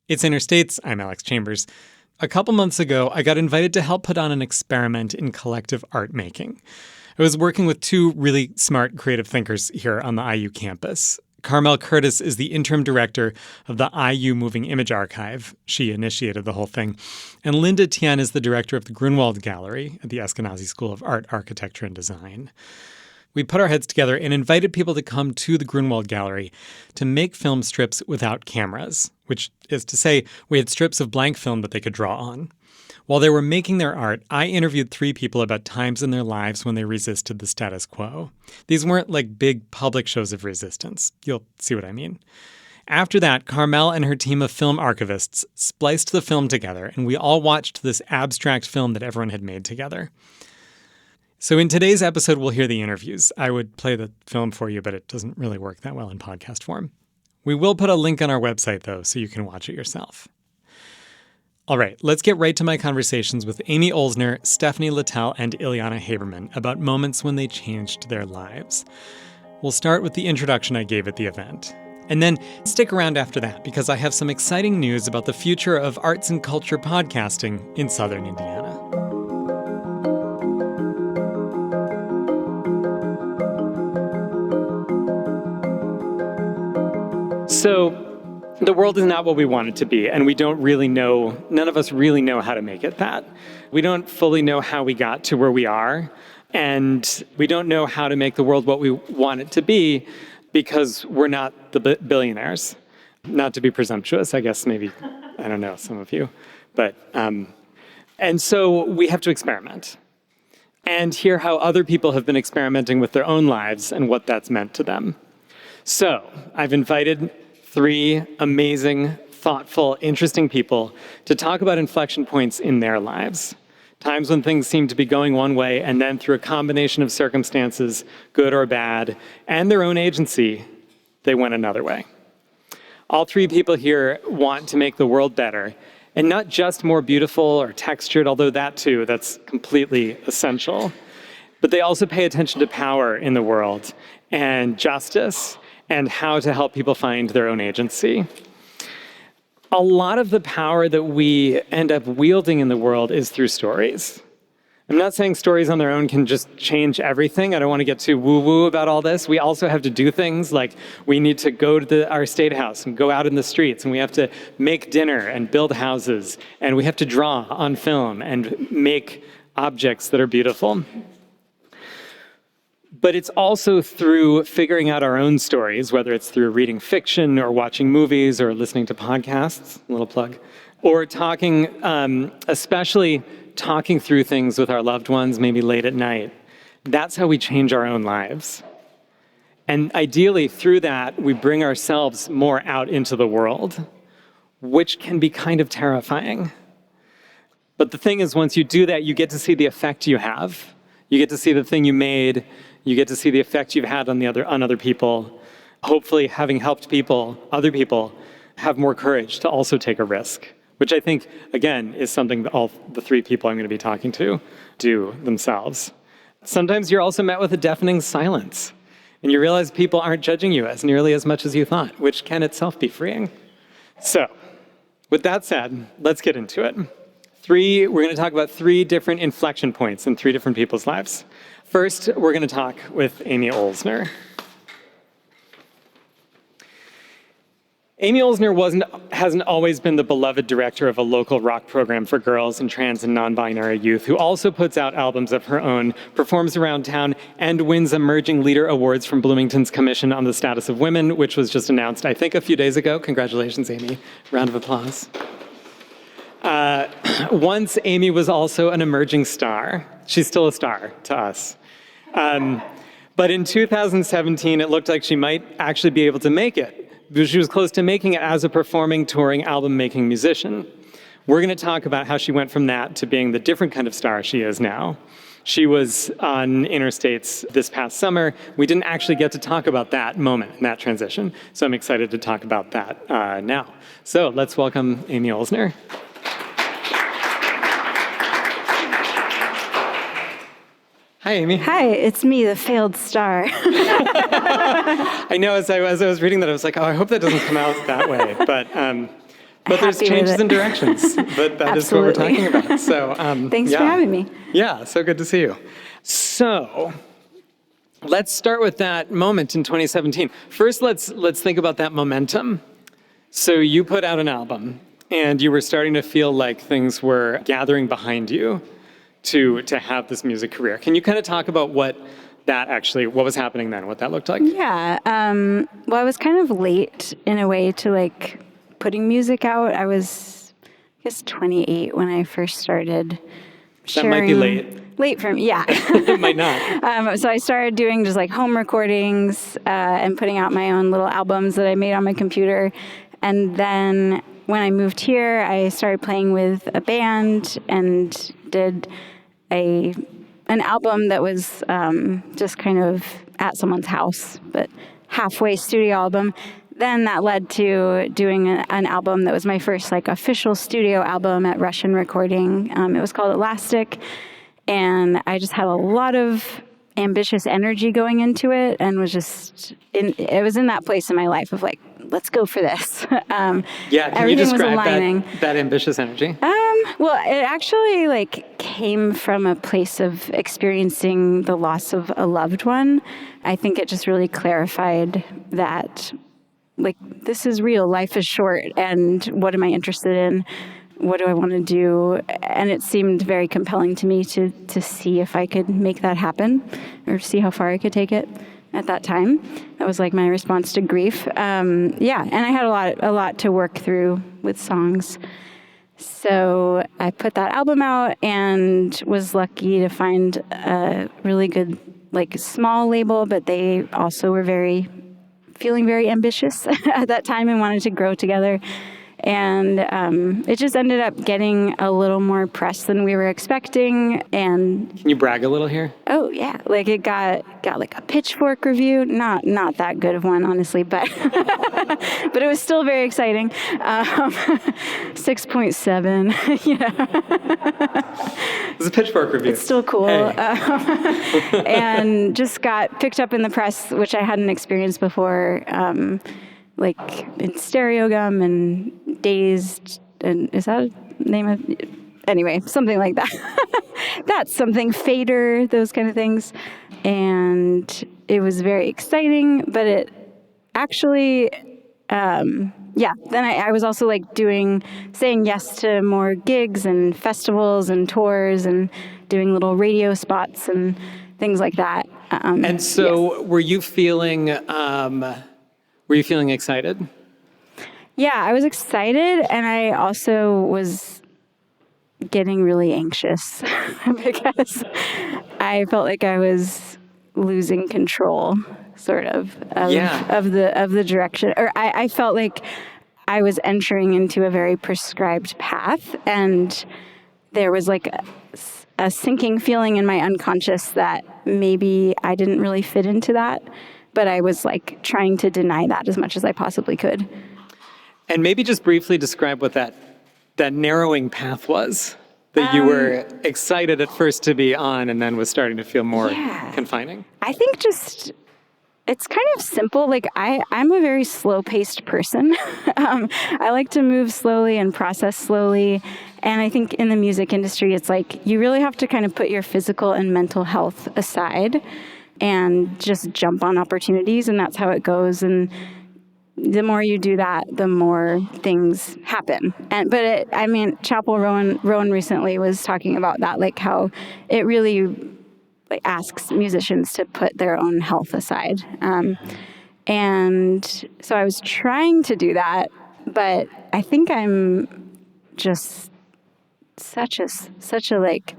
It's Interstates. I'm Alex Chambers. A couple months ago, I got invited to help put on an experiment in collective art making. I was working with two really smart creative thinkers here on the IU campus. Carmel Curtis is the interim director of the IU Moving Image Archive. She initiated the whole thing. And Linda Tien is the director of the Grunwald Gallery at the Eskenazi School of Art, Architecture, and Design. We put our heads together and invited people to come to the Grunwald Gallery to make film strips without cameras, which is to say we had strips of blank film that they could draw on. While they were making their art, I interviewed 3 people about times in their lives when they resisted the status quo. These weren't like big public shows of resistance. You'll see what I mean. After that, Carmel and her team of film archivists spliced the film together, and we all watched this abstract film that everyone had made together. So in today's episode, we'll hear the interviews. I would play the film for you, but it doesn't really work that well in podcast form. We will put a link on our website, though, so you can watch it yourself. All right, let's get right to my conversations with Amy Olsner, Stephanie Littell, and Ileana Haberman about moments when they changed their lives. We'll start with the introduction I gave at the event. And then stick around after that, because I have some exciting news about the future of arts and culture podcasting in Southern Indiana. So the world is not what we want it to be, and we don't really know, none of us really know how to make it that. We don't fully know how we got to where we are, and we don't know how to make the world what we want it to be because we're not the billionaires. Not to be presumptuous, I guess maybe, I don't know, some of you. But, and so we have to experiment and hear how other people have been experimenting with their own lives and what that's meant to them. So I've invited 3 amazing, thoughtful, interesting people to talk about inflection points in their lives. Times when things seem to be going one way, and then through a combination of circumstances, good or bad, and their own agency, they went another way. All 3 people here want to make the world better, and not just more beautiful or textured, although that too, that's completely essential. But they also pay attention to power in the world, and justice, and how to help people find their own agency. A lot of the power that we end up wielding in the world is through stories. I'm not saying stories on their own can just change everything. I don't want to get too woo-woo about all this. We also have to do things like we need to go to our state house and go out in the streets, and we have to make dinner and build houses, and we have to draw on film and make objects that are beautiful. But it's also through figuring out our own stories, whether it's through reading fiction or watching movies or listening to podcasts, a little plug, or talking, especially talking through things with our loved ones, maybe late at night. That's how we change our own lives. And ideally, through that, we bring ourselves more out into the world, which can be kind of terrifying. But the thing is, once you do that, you get to see the effect you have. You get to see the thing you made. You get to see the effect you've had on other people. Hopefully, having helped other people, have more courage to also take a risk, which I think, again, is something that all the 3 people I'm going to be talking to do themselves. Sometimes you're also met with a deafening silence, and you realize people aren't judging you as nearly as much as you thought, which can itself be freeing. So, with that said, let's get into it. We're going to talk about 3 different inflection points in 3 different people's lives. First, we're going to talk with Amy Olsner. Amy Olsner hasn't always been the beloved director of a local rock program for girls and trans and non-binary youth, who also puts out albums of her own, performs around town, and wins Emerging Leader Awards from Bloomington's Commission on the Status of Women, which was just announced, I think, a few days ago. Congratulations, Amy. Round of applause. Once, Amy was also an emerging star. She's still a star to us. But in 2017, it looked like she might actually be able to make it. She was close to making it as a performing, touring, album-making musician. We're going to talk about how she went from that to being the different kind of star she is now. She was on Interstates this past summer. We didn't actually get to talk about that moment and that transition, so I'm excited to talk about that now. So let's welcome Amy Olsner. Hi, Amy. Hi, it's me, the failed star. I know, as I was reading that, I was like, oh, I hope that doesn't come out that way. But But there's happy with changes it. in directions. But that is what we're talking about. So Thanks for having me. Yeah, so good to see you. So let's start with that moment in 2017. First, let's think about that momentum. So you put out an album, and you were starting to feel like things were gathering behind you to have this music career. Can you kind of talk about what was happening then, what that looked like? Yeah. Well, I was kind of late in a way to like putting music out. I was, I guess, 28 when I first started sharing. That might be late. Late for me, yeah. It might not. So I started doing just like home recordings and putting out my own little albums that I made on my computer. And then when I moved here, I started playing with a band and did an album that was just kind of at someone's house, but halfway studio album. Then that led to doing an album that was my first like official studio album at Russian Recording. It was called Elastic. And I just had a lot of ambitious energy going into it, and was just it was in that place in my life of like, let's go for this. Can you describe that ambitious energy? Well, it actually like came from a place of experiencing the loss of a loved one. I think it just really clarified that like, this is real, life is short, and what am I interested in? What do I want to do? And it seemed very compelling to me to see if I could make that happen, or see how far I could take it at that time. That was like my response to grief. And I had a lot to work through with songs. So I put that album out and was lucky to find a really good, like, small label, but they also were feeling very ambitious at that time and wanted to grow together. And it just ended up getting a little more press than we were expecting. And can you brag a little here? Oh yeah, like it got like a Pitchfork review. Not that good of one, honestly, but but it was still very exciting. 6.7. You know, it's a Pitchfork review. It's still cool. Hey. And just got picked up in the press, which I hadn't experienced before. Like in Stereogum and Dazed, and is that a name of? Anyway, something like that. That's something. Fader, those kind of things. And it was very exciting, but it actually, then I was also like saying yes to more gigs and festivals and tours and doing little radio spots and things like that. And so yes. Were you feeling excited? Yeah, I was excited, and I also was getting really anxious because I felt like I was losing control, sort of the direction. Or I felt like I was entering into a very prescribed path, and there was like a sinking feeling in my unconscious that maybe I didn't really fit into that. But I was like trying to deny that as much as I possibly could. And maybe just briefly describe what that narrowing path was that you were excited at first to be on and then was starting to feel more confining. I think just, it's kind of simple. Like I'm a very slow-paced person. I like to move slowly and process slowly. And I think in the music industry, it's like you really have to kind of put your physical and mental health aside and just jump on opportunities, and that's how it goes. And the more you do that, the more things happen. But Chapel Rowan recently was talking about that, like how it really like asks musicians to put their own health aside. And so I was trying to do that, but I think I'm just such a like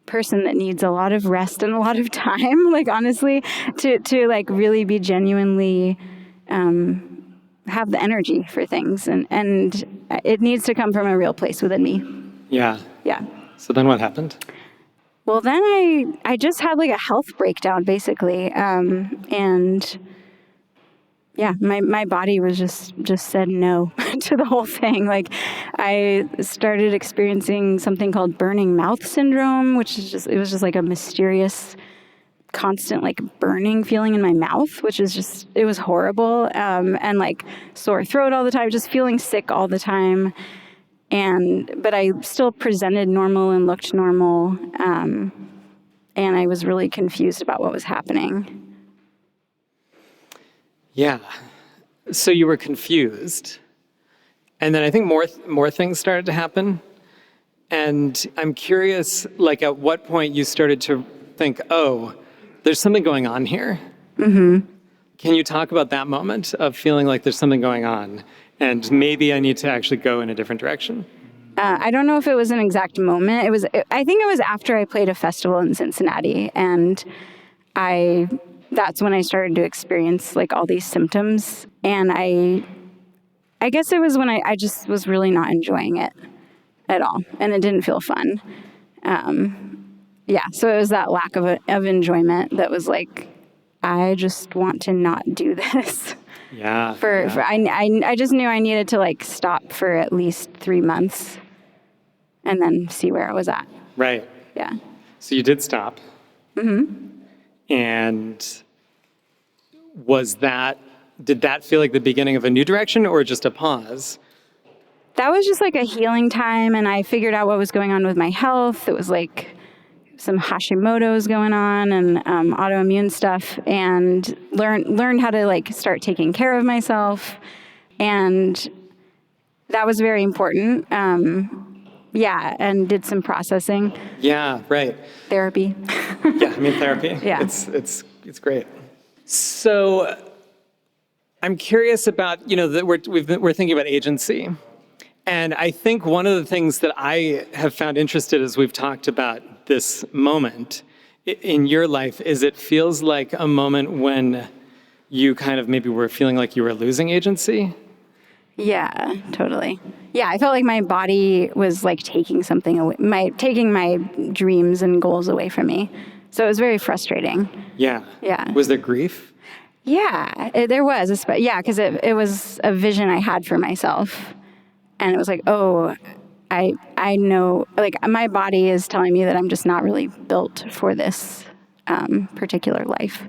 person that needs a lot of rest and a lot of time, like honestly, to like really be genuinely have the energy for things, and it needs to come from a real place within me. Yeah. So then what happened? Well, then I just had like a health breakdown basically, and yeah, my body was just said no to the whole thing. Like I started experiencing something called burning mouth syndrome, which is it was just like a mysterious constant like burning feeling in my mouth, which is just, it was horrible. And like sore throat all the time, just feeling sick all the time. But I still presented normal and looked normal. And I was really confused about what was happening. Yeah. So you were confused. And then I think more things started to happen. And I'm curious, like, at what point you started to think, oh, there's something going on here. Mm-hmm. Can you talk about that moment of feeling like there's something going on and maybe I need to actually go in a different direction? I don't know if it was an exact moment. I think it was after I played a festival in Cincinnati, and that's when I started to experience like all these symptoms. And I guess it was when I just was really not enjoying it at all, and it didn't feel fun. So it was that lack of enjoyment that was like, I just want to not do this. Yeah. I just knew I needed to like stop for at least 3 months and then see where I was at. Right. Yeah. So you did stop. Mm-hmm. And did that feel like the beginning of a new direction or just a pause? That was just like a healing time, and I figured out what was going on with my health. It was like some Hashimoto's going on and autoimmune stuff, and learned how to like start taking care of myself, and that was very important. And did some processing. Yeah, right. Therapy. Yeah, I mean therapy. Yeah, it's great. So I'm curious about that we're thinking about agency. And I think one of the things that I have found interesting as we've talked about this moment in your life is it feels like a moment when you kind of maybe were feeling like you were losing agency. Yeah, totally. Yeah, I felt like my body was like taking something away, taking my dreams and goals away from me. So it was very frustrating. Yeah. Yeah. Was there grief? Yeah, there was. Yeah, because it was a vision I had for myself. And it was like, oh, I know, like my body is telling me that I'm just not really built for this particular life.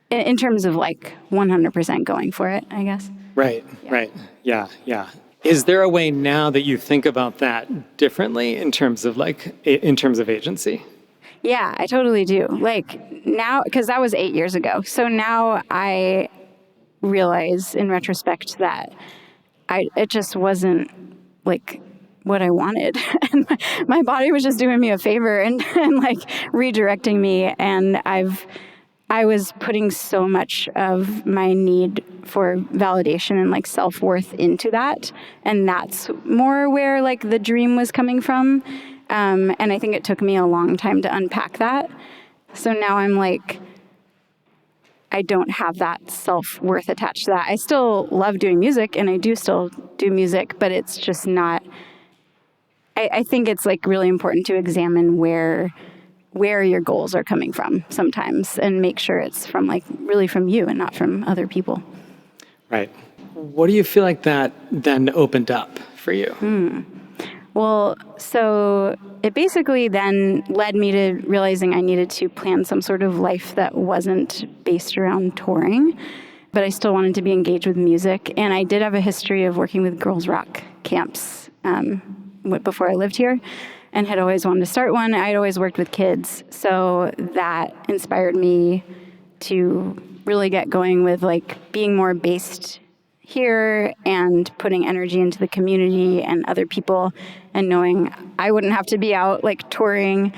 In terms of like 100% going for it, I guess. Right, yeah. Right. Yeah. Is there a way now that you think about that differently in terms of agency? Yeah, I totally do. Like now, because that was 8 years ago. So now I realize in retrospect that it just wasn't like what I wanted. And my body was just doing me a favor and like redirecting me. And I was putting so much of my need for validation and like self-worth into that. And that's more where like the dream was coming from. And I think it took me a long time to unpack that. So now I'm like, I don't have that self-worth attached to that. I still love doing music, and I do still do music, but it's just not, I think it's like really important to examine where your goals are coming from sometimes and make sure it's from like really from you and not from other people. Right. What do you feel like that then opened up for you? Well, so it basically then led me to realizing I needed to plan some sort of life that wasn't based around touring, but I still wanted to be engaged with music. And I did have a history of working with girls' rock camps before I lived here, and had always wanted to start one. I'd always worked with kids, so that inspired me to really get going with like being more based here and putting energy into the community and other people, and knowing I wouldn't have to be out like touring,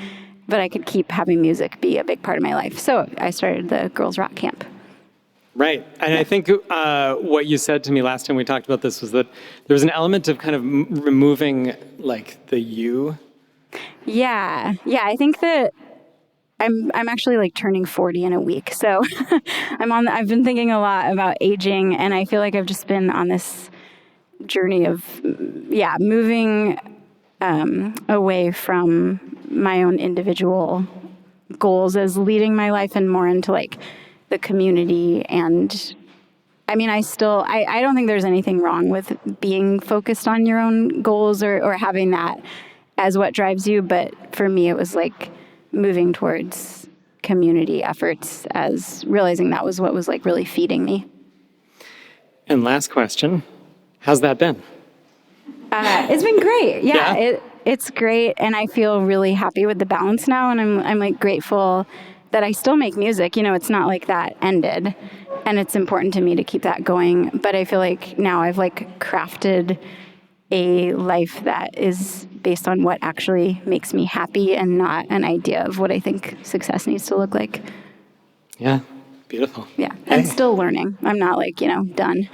but I could keep having music be a big part of my life. So I started the Girls Rock Camp. Right. And I think what you said to me last time we talked about this was that there was an element of kind of removing like the you. Yeah, I think that I'm actually like turning 40 in a week. So I've been thinking a lot about aging, and I feel like I've just been on this journey of moving away from my own individual goals as leading my life and more into like the community. And I mean, I don't think there's anything wrong with being focused on your own goals or having that as what drives you. But for me, it was like moving towards community efforts as realizing that was what was like really feeding me. And last question, how's that been? It's been great. Yeah? It's great. And I feel really happy with the balance now. And I'm like grateful that I still make music. It's not like that ended. And it's important to me to keep that going. But I feel like now I've like crafted a life that is based on what actually makes me happy and not an idea of what I think success needs to look like. Yeah, beautiful. Yeah, Hey. and still learning. I'm not like, done.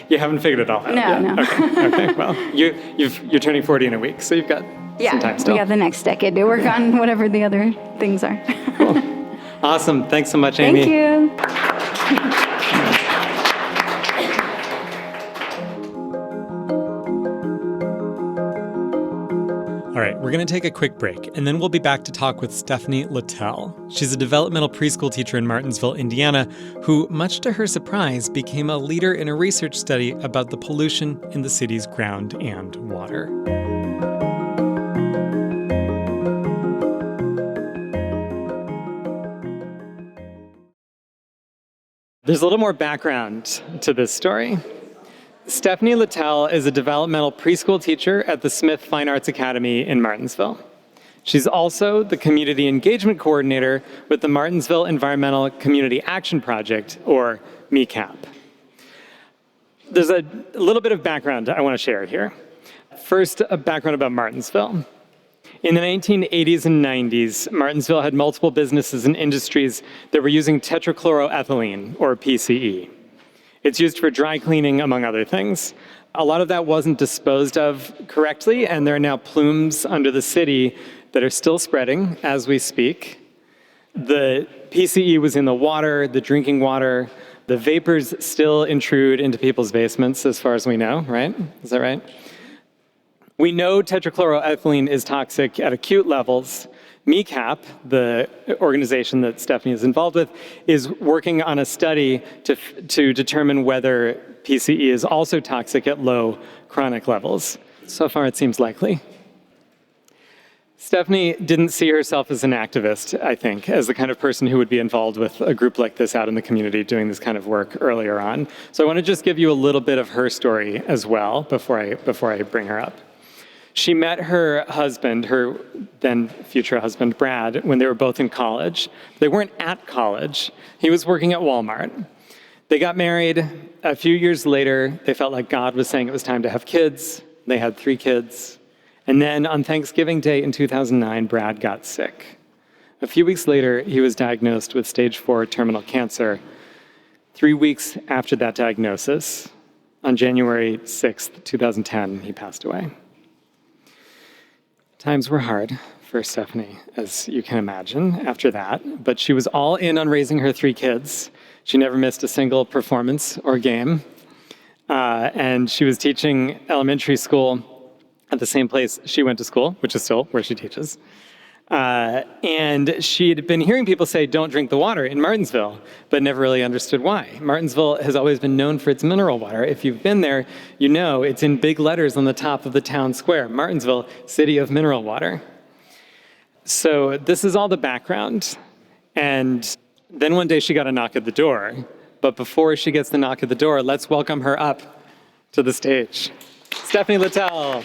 You haven't figured it all out yet? No. Okay. Well, you're turning 40 in a week, so you've got some time still. We got the next decade to work on whatever the other things are. Cool. Awesome. Thanks so much, Amy. Thank you. All right, we're going to take a quick break, and then we'll be back to talk with Stephanie Littell. She's a developmental preschool teacher in Martinsville, Indiana, who, much to her surprise, became a leader in a research study about the pollution in the city's ground and water. There's a little more background to this story. Stephanie Littell is a developmental preschool teacher at the Smith Fine Arts Academy in Martinsville. She's also the community engagement coordinator with the Martinsville Environmental Community Action Project, or MECAP. There's a little bit of background I want to share here. First, a background about Martinsville. In the 1980s and 90s, Martinsville had multiple businesses and industries that were using tetrachloroethylene, or PCE. It's used for dry cleaning, among other things. A lot of that wasn't disposed of correctly, and there are now plumes under the city that are still spreading as we speak. The PCE was in the water, the drinking water. The vapors still intrude into people's basements, as far as we know, right? Is that right? We know tetrachloroethylene is toxic at acute levels. MECAP, the organization that Stephanie is involved with, is working on a study to determine whether PCE is also toxic at low chronic levels. So far, it seems likely. Stephanie didn't see herself as an activist, I think, as the kind of person who would be involved with a group like this out in the community doing this kind of work earlier on. So I want to just give you a little bit of her story as well before I bring her up. She met her husband, her then future husband, Brad, when they were both in college. They weren't at college. He was working at Walmart. They got married. A few years later, they felt like God was saying it was time to have kids. They had 3 kids. And then on Thanksgiving Day in 2009, Brad got sick. A few weeks later, he was diagnosed with stage 4 terminal cancer. 3 weeks after that diagnosis, on January 6th, 2010, he passed away. Times were hard for Stephanie, as you can imagine, after that, but she was all in on raising her 3 kids. She never missed a single performance or game, and she was teaching elementary school at the same place she went to school, which is still where she teaches. And she'd been hearing people say, don't drink the water in Martinsville, but never really understood why. Martinsville has always been known for its mineral water. If you've been there, you know it's in big letters on the top of the town square. Martinsville, city of mineral water. So this is all the background. And then one day she got a knock at the door. But before she gets the knock at the door, let's welcome her up to the stage. Stephanie Littell.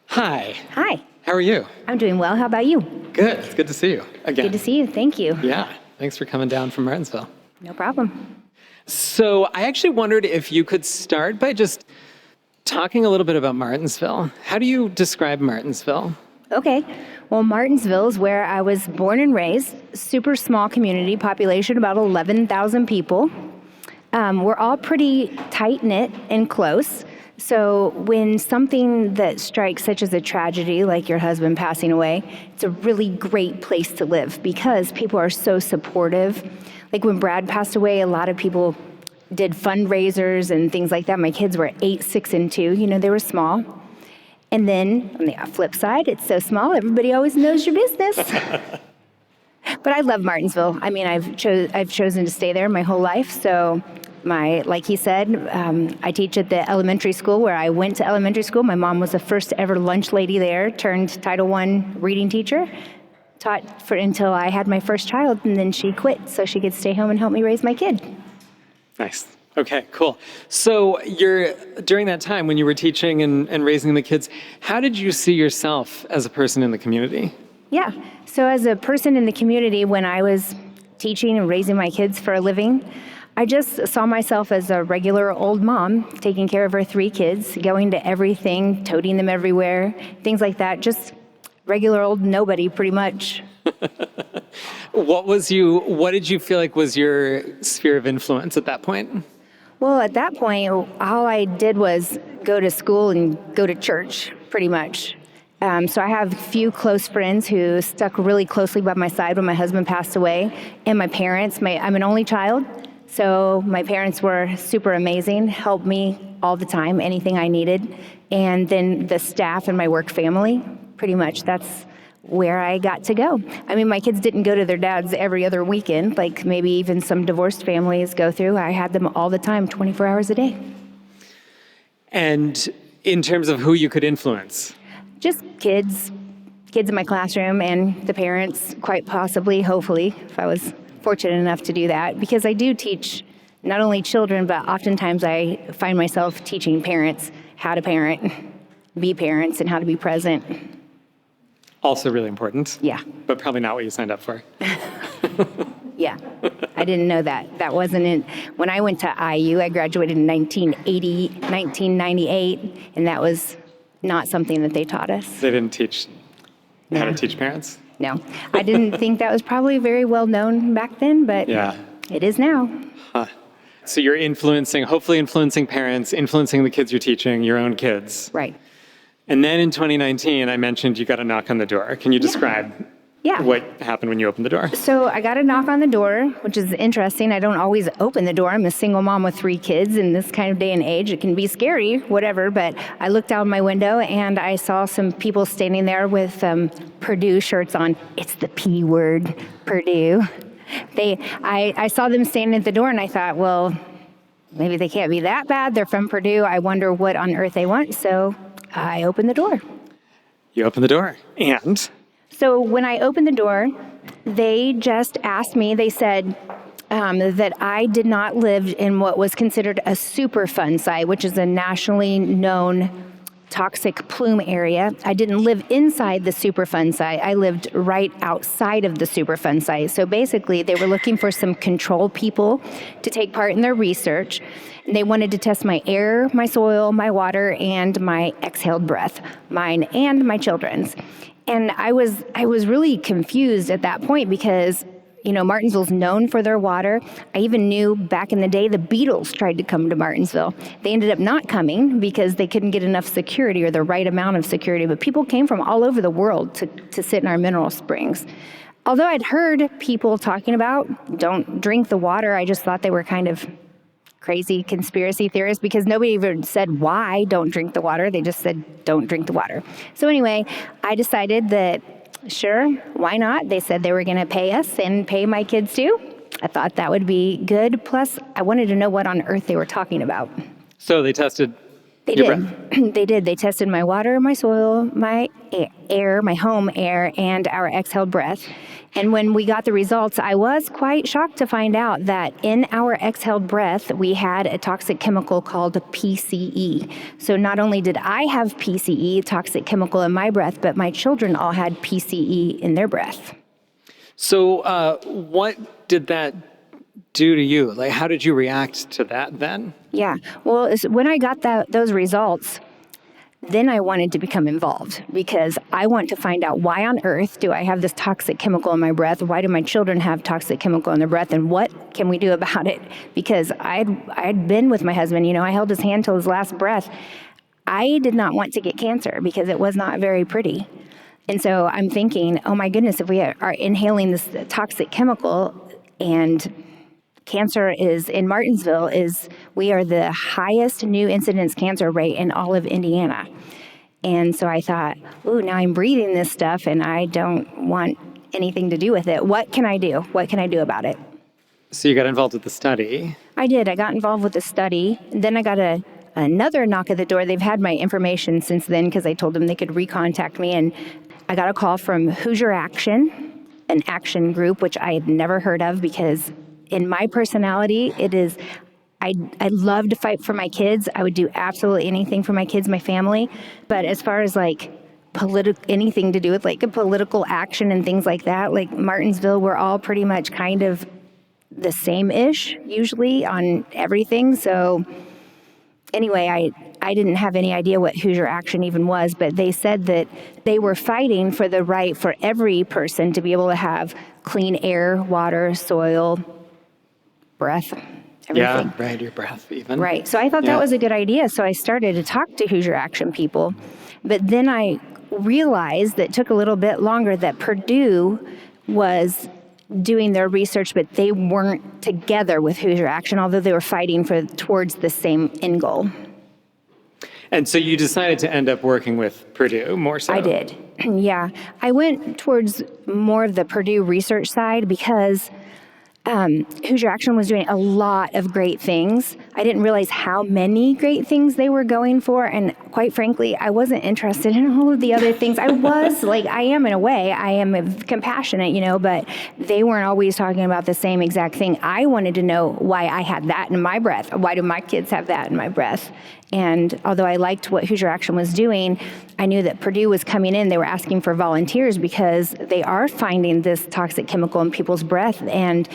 Hi. Hi. How are you? I'm doing well. How about you? Good. It's good to see you again. Good to see you. Thank you. Yeah. Thanks for coming down from Martinsville. No problem. So I actually wondered if you could start by just talking a little bit about Martinsville. How do you describe Martinsville? Okay. Well, Martinsville is where I was born and raised. Super small community, population about 11,000 people. We're all pretty tight-knit and close. So when something that strikes, such as a tragedy like your husband passing away, it's a really great place to live because people are so supportive. Like when Brad passed away, a lot of people did fundraisers and things like that. My kids were 8, 6, and 2. You know, they were small. And then on the flip side, it's so small, everybody always knows your business. But I love Martinsville. I mean, I've chosen to stay there my whole life, so Like he said, I teach at the elementary school where I went to elementary school. My mom was the first ever lunch lady there, turned Title I reading teacher, taught for until I had my first child, and then she quit so she could stay home and help me raise my kid. Nice. Okay, cool. So during that time when you were teaching and raising the kids, how did you see yourself as a person in the community? Yeah. So as a person in the community, when I was teaching and raising my kids for a living, I just saw myself as a regular old mom, taking care of her 3 kids, going to everything, toting them everywhere, things like that. Just regular old nobody, pretty much. What did you feel like was your sphere of influence at that point? Well, at that point, all I did was go to school and go to church, pretty much. So I have a few close friends who stuck really closely by my side when my husband passed away, and my parents. I'm an only child, so my parents were super amazing, helped me all the time, anything I needed. And then the staff and my work family, pretty much that's where I got to go. I mean, my kids didn't go to their dads every other weekend, like maybe even some divorced families go through. I had them all the time, 24 hours a day. And in terms of who you could influence? Just kids in my classroom and the parents, quite possibly, hopefully, if I was fortunate enough to do that. Because I do teach not only children, but oftentimes I find myself teaching parents how to parent, be parents, and how to be present. Also really important. Yeah. But probably not what you signed up for. Yeah. I didn't know that. That wasn't in. When I went to IU, I graduated in 1998, and that was not something that they taught us. They didn't teach how to teach parents? No. I didn't think that was probably very well known back then, but Yeah. it is now. Huh. So you're hopefully influencing parents, influencing the kids you're teaching, your own kids. Right. And then in 2019, I mentioned you got a knock on the door. Can you describe what happened when you opened the door? So I got a knock on the door, which is interesting. I don't always open the door. I'm a single mom with 3 kids in this kind of day and age. It can be scary, whatever, but I looked out my window and I saw some people standing there with Purdue shirts on. It's the P word, Purdue. I saw them standing at the door and I thought, well, maybe they can't be that bad. They're from Purdue. I wonder what on earth they want. So I opened the door. You opened the door. And? So when I opened the door, they just asked me, they said that I did not live in what was considered a Superfund site, which is a nationally known toxic plume area. I didn't live inside the Superfund site. I lived right outside of the Superfund site. So basically, they were looking for some control people to take part in their research. And they wanted to test my air, my soil, my water, and my exhaled breath, mine and my children's. And I was really confused at that point because, Martinsville's known for their water. I even knew back in the day the Beatles tried to come to Martinsville. They ended up not coming because they couldn't get enough security or the right amount of security. But people came from all over the world to sit in our mineral springs. Although I'd heard people talking about don't drink the water, I just thought they were kind of crazy conspiracy theorists because nobody even said why don't drink the water. They just said don't drink the water. So anyway, I decided that sure, why not? They said they were going to pay us and pay my kids too. I thought that would be good. Plus, I wanted to know what on earth they were talking about. So they tested your breath? They did. They tested my water, my soil, my air, my home air, and our exhaled breath. And when we got the results, I was quite shocked to find out that in our exhaled breath, we had a toxic chemical called PCE. So not only did I have PCE, toxic chemical in my breath, but my children all had PCE in their breath. So what did that do to you? Like, how did you react to that then? Yeah. Well, when I got those results, then I wanted to become involved because I want to find out why on earth do I have this toxic chemical in my breath? Why do my children have toxic chemical in their breath? And what can we do about it? Because I'd been with my husband, I held his hand till his last breath. I did not want to get cancer because it was not very pretty. And so I'm thinking, oh my goodness, if we are inhaling this toxic chemical and cancer is in Martinsville we are the highest new incidence cancer rate in all of Indiana. And so I thought, ooh, now I'm breathing this stuff and I don't want anything to do with it. What can I do? What can I do about it? So you got involved with the study. I did. I got involved with the study. Then I got another knock at the door. They've had my information since then because I told them they could recontact me. And I got a call from Hoosier Action, an action group, which I had never heard of because in my personality, I love to fight for my kids. I would do absolutely anything for my kids, my family. But as far as like anything to do with like a political action and things like that, like Martinsville, we're all pretty much kind of the same-ish usually on everything. So anyway, I didn't have any idea what Hoosier Action even was, but they said that they were fighting for the right for every person to be able to have clean air, water, soil, breath, everything. Yeah, right, your breath even. Right. So I thought that was a good idea. So I started to talk to Hoosier Action people. But then I realized that it took a little bit longer that Purdue was doing their research, but they weren't together with Hoosier Action, although they were fighting towards the same end goal. And so you decided to end up working with Purdue more so. I did. Yeah. I went towards more of the Purdue research side because Hoosier Action was doing a lot of great things. I didn't realize how many great things they were going for. And quite frankly, I wasn't interested in all of the other things. I was like, I am in a way, I am compassionate, but they weren't always talking about the same exact thing. I wanted to know why I had that in my breath. Why do my kids have that in my breath? And although I liked what Hoosier Action was doing, I knew that Purdue was coming in. They were asking for volunteers because they are finding this toxic chemical in people's breath. And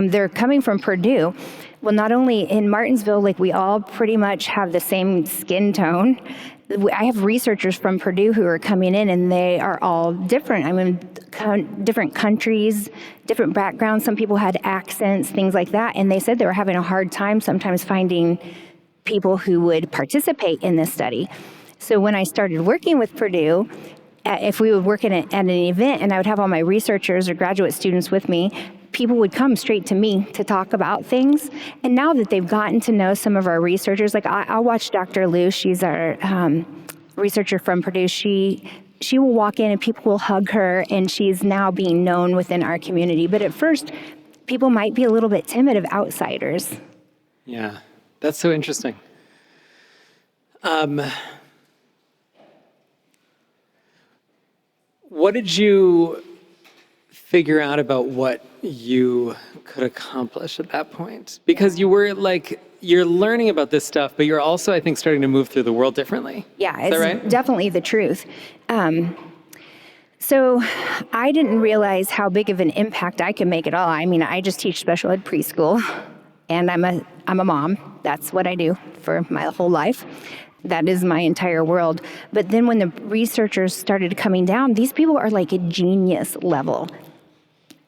they're coming from Purdue. Well, not only in Martinsville, like we all pretty much have the same skin tone. I have researchers from Purdue who are coming in and they are all different. I mean, different countries, different backgrounds. Some people had accents, things like that. And they said they were having a hard time sometimes finding people who would participate in this study. So when I started working with Purdue, if we would work at an event and I would have all my researchers or graduate students with me, people would come straight to me to talk about things. And now that they've gotten to know some of our researchers, like I'll watch Dr. Lou, she's our researcher from Purdue. She will walk in and people will hug her, and she's now being known within our community. But at first, people might be a little bit timid of outsiders. Yeah, that's so interesting. What did you figure out about what you could accomplish at that point? Because you were you're learning about this stuff, but you're also, I think, starting to move through the world differently. Yeah, Is that right? It's definitely the truth. So I didn't realize how big of an impact I could make at all. I mean, I just teach special ed preschool, and I'm a mom. That's what I do for my whole life. That is my entire world. But then when the researchers started coming down, these people are like a genius level.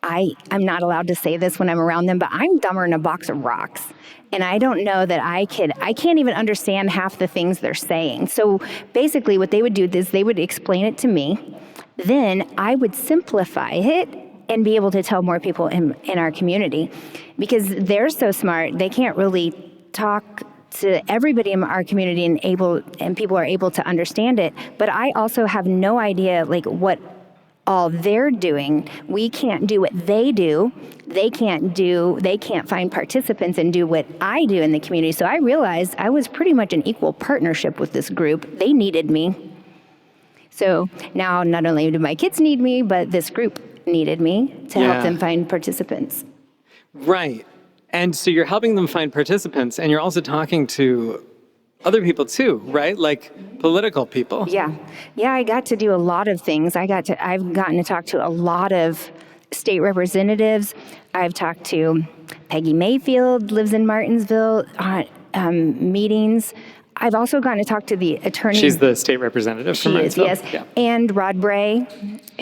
I'm not allowed to say this when I'm around them, but I'm dumber than a box of rocks. And I don't know that I can't even understand half the things they're saying. So basically what they would do is they would explain it to me. Then I would simplify it and be able to tell more people in our community. Because they're so smart, they can't really talk to everybody in our community and people are able to understand it. But I also have no idea what all they're doing. We can't do what they do. They can't find participants and do what I do in the community. So I realized I was pretty much an equal partnership with this group. They needed me. So now not only do my kids need me, but this group needed me to help them find participants. Right. And so you're helping them find participants, and you're also talking to other people too, right? Like political people. Yeah. Yeah, I got to do a lot of things. I've gotten to talk to a lot of state representatives. I've talked to Peggy Mayfield, lives in Martinsville, meetings. I've also gotten to talk to the attorney. She's the state representative from Martinsville. Yes. Yeah. And Rod Bray,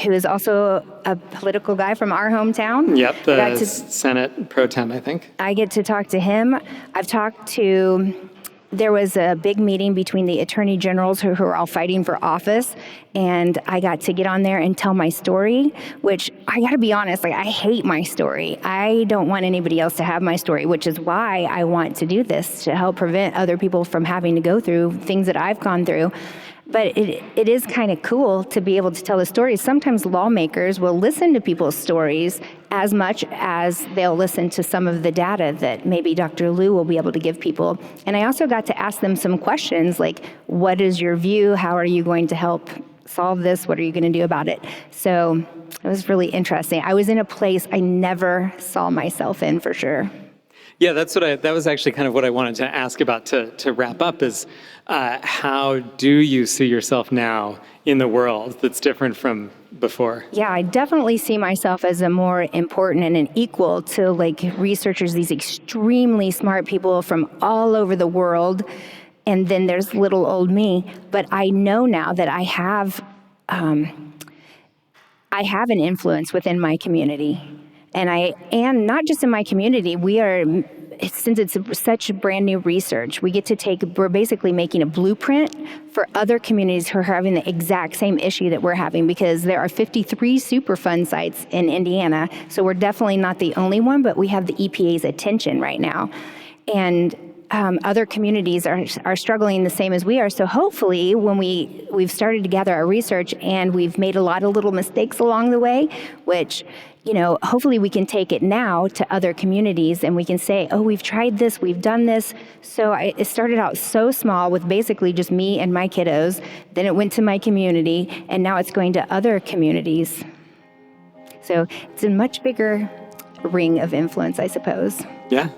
who is also a political guy from our hometown. Yep, the Senate pro tem, I think. I get to talk to him. I've talked to... There was a big meeting between the attorney generals who are all fighting for office, and I got to get on there and tell my story, which I got to be honest, I hate my story. I don't want anybody else to have my story, which is why I want to do this, to help prevent other people from having to go through things that I've gone through. But it is kind of cool to be able to tell the stories. Sometimes lawmakers will listen to people's stories as much as they'll listen to some of the data that maybe Dr. Liu will be able to give people. And I also got to ask them some questions like, what is your view? How are you going to help solve this? What are you going to do about it? So it was really interesting. I was in a place I never saw myself in, for sure. Yeah, that was actually kind of what I wanted to ask about to wrap up is how do you see yourself now in the world that's different from before? Yeah, I definitely see myself as a more important and an equal to like researchers, these extremely smart people from all over the world. And then there's little old me. But I know now that I have an influence within my community. And not just in my community, since it's such brand new research, we're basically making a blueprint for other communities who are having the exact same issue that we're having, because there are 53 Superfund sites in Indiana. So we're definitely not the only one, but we have the EPA's attention right now. And other communities are struggling the same as we are. So hopefully when we've started to gather our research and we've made a lot of little mistakes along the way, which, hopefully we can take it now to other communities and we can say, oh, we've tried this, we've done this. So it started out so small with basically just me and my kiddos. Then it went to my community, and now it's going to other communities. So it's a much bigger ring of influence, I suppose. Yeah,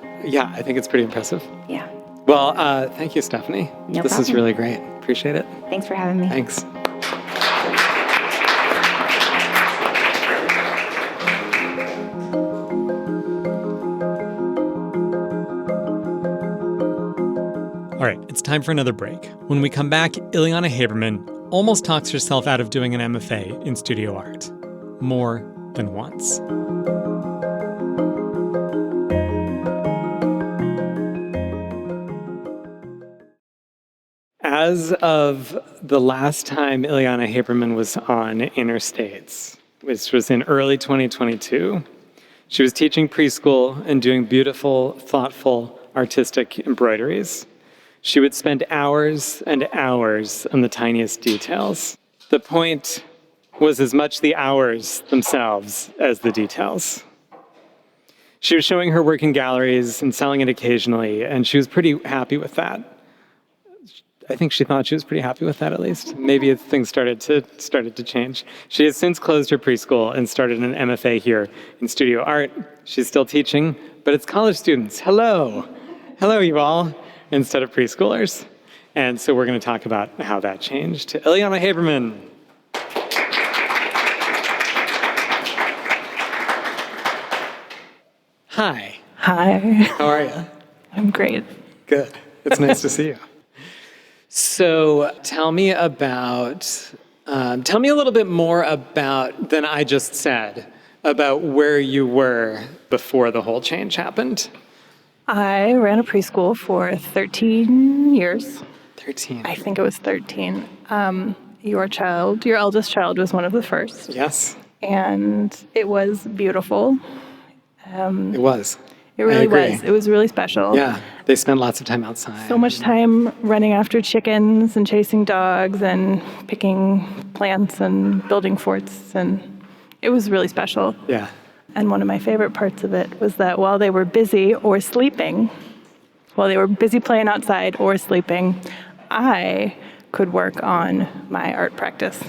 I think it's pretty impressive. Yeah. Well, thank you, Stephanie. No This is problem. really great. Appreciate it. Thanks for having me. Thanks. All right, it's time for another break. When we come back, Ileana Haberman almost talks herself out of doing an MFA in studio art. More than once. As of the last time Ileana Haberman was on Interstates, which was in early 2022, she was teaching preschool and doing beautiful, thoughtful, artistic embroideries. She would spend hours and hours on the tiniest details. The point was as much the hours themselves as the details. She was showing her work in galleries and selling it occasionally, and she was pretty happy with that. I think she thought she was pretty happy with that, at least. Maybe things started to change. She has since closed her preschool and started an MFA here in studio art. She's still teaching, but it's college students. Hello, you all, instead of preschoolers. And so we're going to talk about how that changed. Ileana Haberman. Hi. Hi. How are you? I'm great. Good. It's nice to see you. So tell me a little bit more about than I just said about where you were before the whole change happened. I ran a preschool for 13 years. 13. I think it was 13. Your eldest child was one of the first. Yes. And it was beautiful. It was. It really I agree. was. It was really special. Yeah. They spent lots of time outside. So much time running after chickens and chasing dogs and picking plants and building forts. And it was really special. Yeah. And one of my favorite parts of it was that while they were busy or sleeping, while they were busy playing outside or sleeping, I could work on my art practice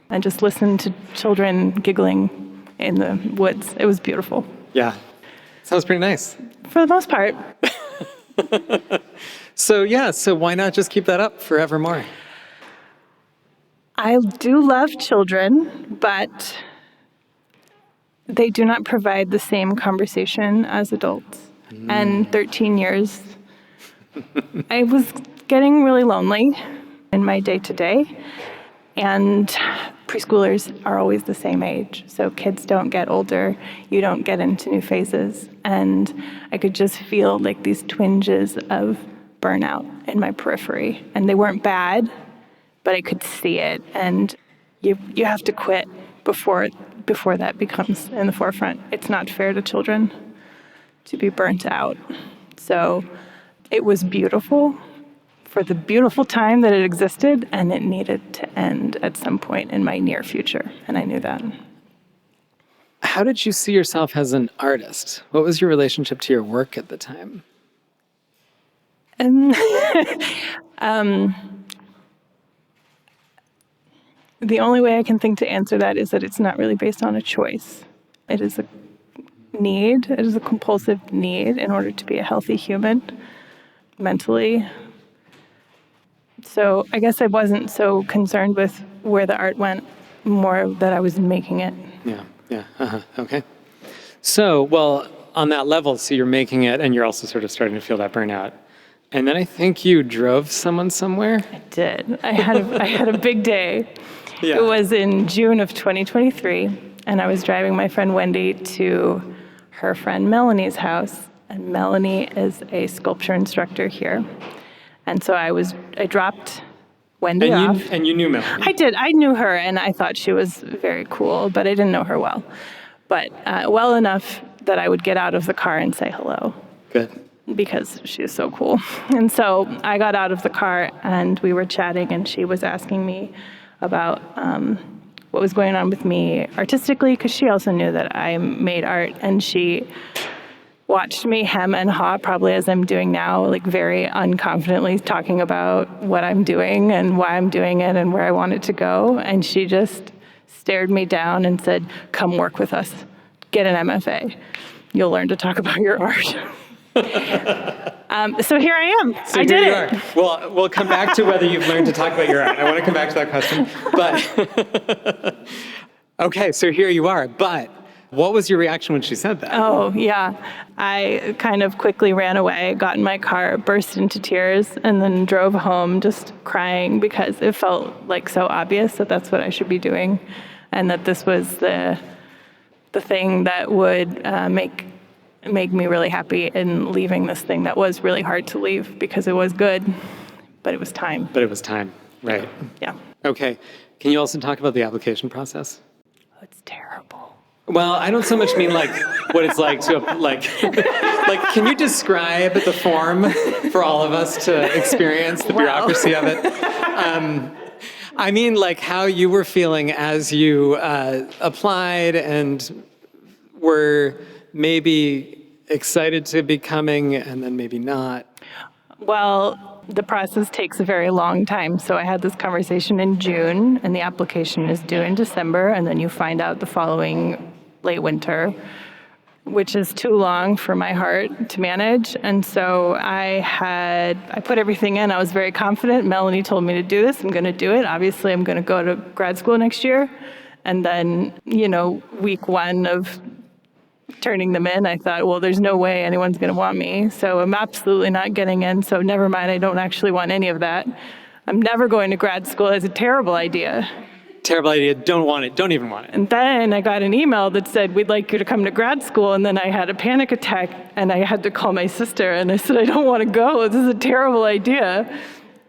and just listen to children giggling in the woods. It was beautiful. Yeah. Sounds pretty nice. For the most part. So why not just keep that up forevermore? I do love children, but they do not provide the same conversation as adults. And 13 years, I was getting really lonely in my day-to-day. And preschoolers are always the same age. So kids don't get older. You don't get into new phases. And I could just feel like these twinges of burnout in my periphery. And they weren't bad, but I could see it. And you have to quit before that becomes in the forefront. It's not fair to children to be burnt out. So it was beautiful for the beautiful time that it existed, and it needed to end at some point in my near future, and I knew that. how did you see yourself as an artist? What was your relationship to your work at the time? The only way I can think to answer that is that it's not really based on a choice. It is a need. It is a compulsive need in order to be a healthy human mentally. So I guess I wasn't so concerned with where the art went, more that I was making it. Yeah. Okay. So, well, on that level, so you're making it and you're also sort of starting to feel that burnout. And then I think you drove someone somewhere. I did. I had a big day. Yeah. It was in June of 2023, and I was driving my friend Wendy to her friend Melanie's house. And Melanie is a sculpture instructor here. And so I dropped Wendy off. And you knew Melanie. I did. I knew her, and I thought she was very cool, but I didn't know her well. But well enough that I would get out of the car and say hello. Good. Because she is so cool. And so I got out of the car, and we were chatting, and she was asking me about what was going on with me artistically, because she also knew that I made art, and she watched me hem and haw, probably as I'm doing now, like very unconfidently talking about what I'm doing and why I'm doing it and where I want it to go. And she just stared me down and said, "Come work with us. Get an MFA. You'll learn to talk about your art." So here I am. So I did here you it. are. Well, we'll come back to whether you've learned to talk about your art. I want to come back to that question. But okay, so here you are. But what was your reaction when she said that? Oh, yeah. I kind of quickly ran away, got in my car, burst into tears, and then drove home just crying because it felt like so obvious that that's what I should be doing, and that this was the thing that would make me really happy in leaving this thing that was really hard to leave because it was good, but it was time. But it was time, right? Yeah. Okay. Can you also talk about the application process? Oh, it's terrible. Well, I don't so much mean like what it's like to like can you describe the form for all of us to experience the bureaucracy of it? I mean like how you were feeling as you applied and were maybe excited to be coming and then maybe not. Well, the process takes a very long time. So I had this conversation in June, and the application is due in December, and then you find out the following late winter, which is too long for my heart to manage. And so I put everything in. I was very confident. Melanie told me to do this. I'm going to do it. Obviously, I'm going to go to grad school next year. And then, week one of turning them in, I thought, well, there's no way anyone's going to want me. So I'm absolutely not getting in. So never mind. I don't actually want any of that. I'm never going to grad school. It's a terrible idea. Terrible idea. Don't want it. Don't even want it. And then I got an email that said, we'd like you to come to grad school. And then I had a panic attack and I had to call my sister. And I said, I don't want to go. This is a terrible idea.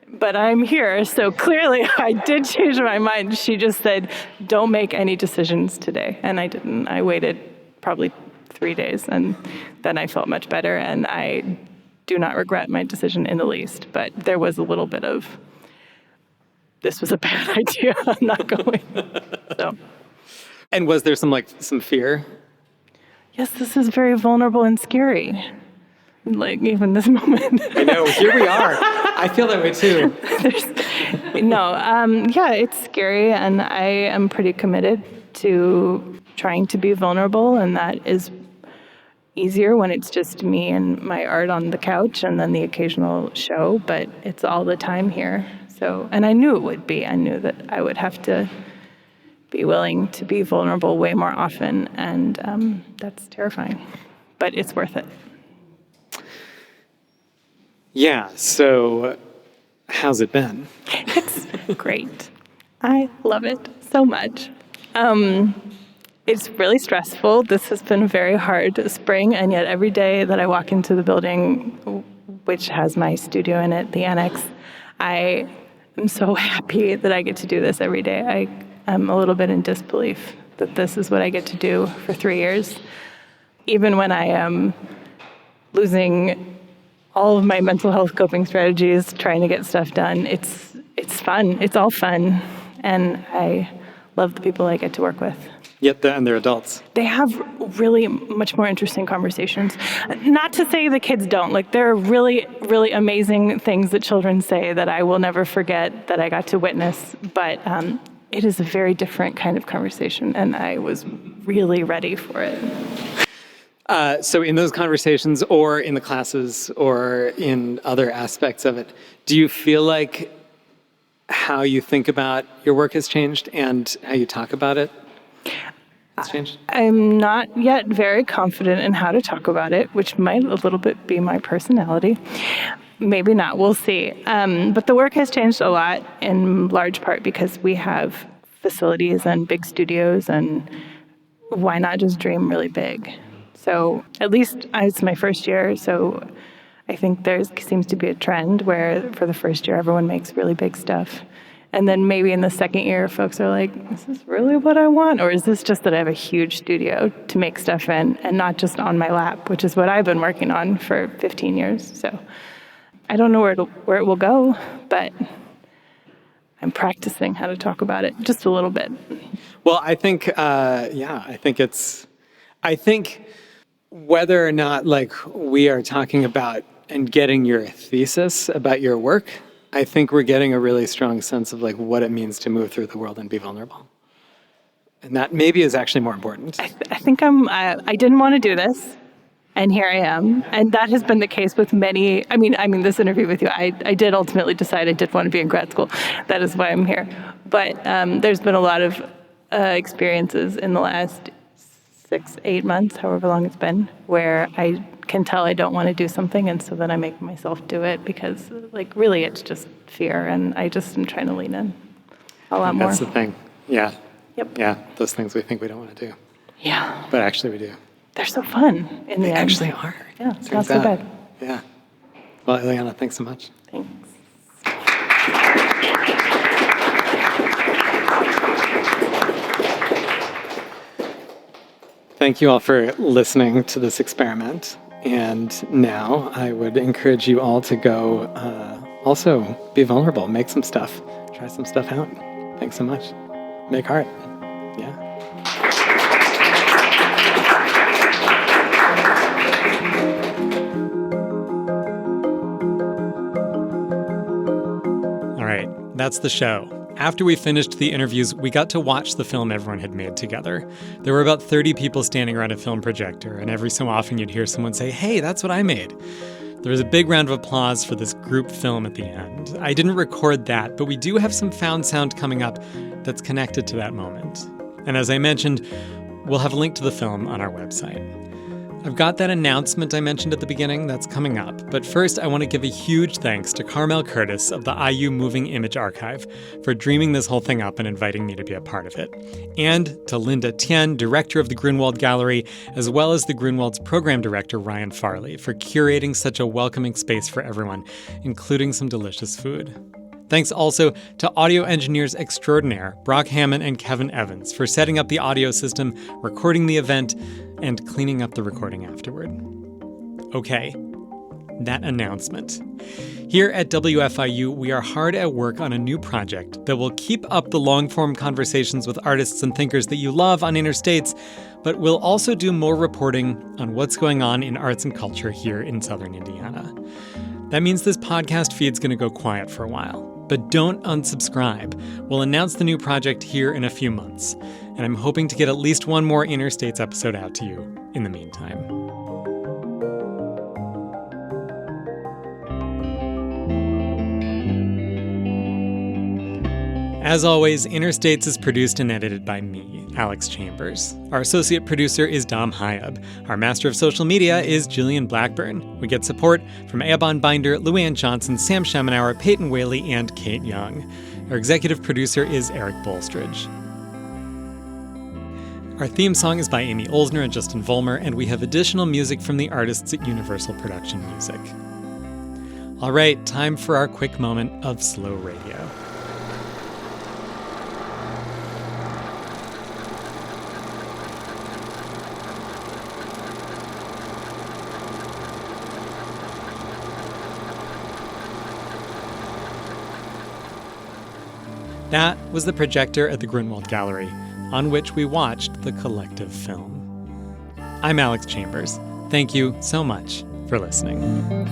But I'm here. So clearly I did change my mind. She just said, don't make any decisions today. And I didn't. I waited probably 3 days. And then I felt much better. And I do not regret my decision in the least. But there was a little bit of, this was a bad idea. I'm not going. So. And was there some fear? Yes, this is very vulnerable and scary. Like even this moment. I know. Here we are. I feel that way too. Yeah, it's scary, and I am pretty committed to trying to be vulnerable, and that is easier when it's just me and my art on the couch, and then the occasional show. But it's all the time here. So, and I knew it would be. I knew that I would have to be willing to be vulnerable way more often, and that's terrifying. But it's worth it. Yeah, so how's it been? It's great. I love it so much. It's really stressful. This has been a very hard spring, and yet every day that I walk into the building, which has my studio in it, the annex, I am so happy that I get to do this every day. I am a little bit in disbelief that this is what I get to do for 3 years. Even when I am losing all of my mental health coping strategies, trying to get stuff done, it's fun. It's all fun. And I love the people I get to work with. Yet and they're adults. They have really much more interesting conversations. Not to say the kids don't. Like, there are really, really amazing things that children say that I will never forget that I got to witness. But it is a very different kind of conversation, and I was really ready for it. So in those conversations or in the classes or in other aspects of it, do you feel like how you think about your work has changed and how you talk about it has changed? I'm not yet very confident in how to talk about it, which might a little bit be my personality. Maybe not, we'll see. But the work has changed a lot, in large part because we have facilities and big studios, and why not just dream really big? So at least it's my first year, so I think there seems to be a trend where for the first year everyone makes really big stuff. And then maybe in the second year, folks are like, is this really what I want? Or is this just that I have a huge studio to make stuff in and not just on my lap, which is what I've been working on for 15 years. So I don't know where it will go, but I'm practicing how to talk about it just a little bit. Well, I think, I think whether or not like we are talking about and getting your thesis about your work, I think we're getting a really strong sense of like what it means to move through the world and be vulnerable. And that maybe is actually more important. I think I didn't want to do this, and here I am. And that has been the case with many, I mean, this interview with you, I did ultimately decide I did want to be in grad school. That is why I'm here. But there's been a lot of experiences in the last 6-8 months, however long it's been, where I can tell I don't want to do something, and so then I make myself do it because, like, really it's just fear, and I just am trying to lean in a lot more. That's the thing. Yeah. Yep. Yeah, those things we think we don't want to do. Yeah. But actually we do. They're so fun in the They end. actually are. Yeah, it's not so bad. Yeah. Well, Ileana, thanks so much. Thanks. Thank you all for listening to this experiment. And now I would encourage you all to go also be vulnerable, make some stuff, try some stuff out. Thanks so much. Make art. Yeah. All right, that's the show. After we finished the interviews, we got to watch the film everyone had made together. There were about 30 people standing around a film projector, and every so often you'd hear someone say, "Hey, that's what I made." There was a big round of applause for this group film at the end. I didn't record that, but we do have some found sound coming up that's connected to that moment. And as I mentioned, we'll have a link to the film on our website. I've got that announcement I mentioned at the beginning that's coming up, but first I want to give a huge thanks to Carmel Curtis of the IU Moving Image Archive for dreaming this whole thing up and inviting me to be a part of it, and to Linda Tien, director of the Grunwald Gallery, as well as the Grunwald's program director Ryan Farley for curating such a welcoming space for everyone, including some delicious food. Thanks also to audio engineers extraordinaire Brock Hammond and Kevin Evans for setting up the audio system, recording the event, and cleaning up the recording afterward. Okay, that announcement. Here at WFIU, we are hard at work on a new project that will keep up the long-form conversations with artists and thinkers that you love on Interstates, but we'll also do more reporting on what's going on in arts and culture here in Southern Indiana. That means this podcast feed's going to go quiet for a while. But don't unsubscribe. We'll announce the new project here in a few months, and I'm hoping to get at least one more Interstates episode out to you in the meantime. As always, Interstates is produced and edited by me, Alex Chambers. Our associate producer is Dom Hyab. Our master of social media is Jillian Blackburn. We get support from Eobon Binder, Luann Johnson, Sam Schemenauer, Peyton Whaley, and Kate Young. Our executive producer is Eric Bolstridge. Our theme song is by Amy Olsner and Justin Vollmer, and we have additional music from the artists at Universal Production Music. All right, time for our quick moment of slow radio. That was the projector at the Grunwald Gallery. on which we watched the collective film. I'm Alex Chambers. Thank you so much for listening.